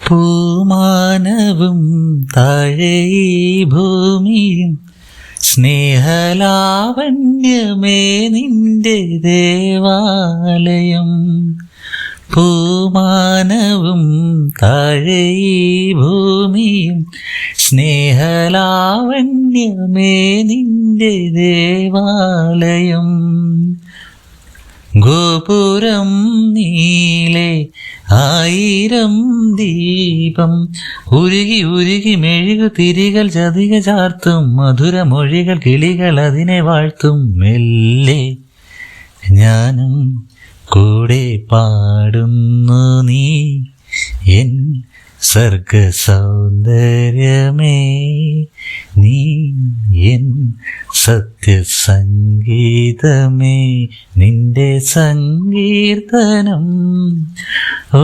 പൂമാനവും താഴെ ഈ ഭൂമിയും സ്നേഹലാവണ്യമേ നിന്റെ ദേവാലയം. പൂമാനവും താഴെ ഈ ഭൂമിയും സ്നേഹലാവണ്യമേ നിന്റെ ദേവാലയം. ഗോപുരം നീലെ 1000 ദീപം ഉരുകി ഉരുകി മെഴുകു തിരികൾ ചതിക ചാർത്തും മധുരമൊഴികൾ കിളികൾ അതിനെ വാഴ്ത്തും. മെല്ലെ ഞാനും കൂടെ പാടുന്നു നീ എൻ സർഗ സൗന്ദര്യമേ, നീ എൻ സത്യസംഗീതമേ, നിന്റെ സങ്കീർത്തനം. ഓ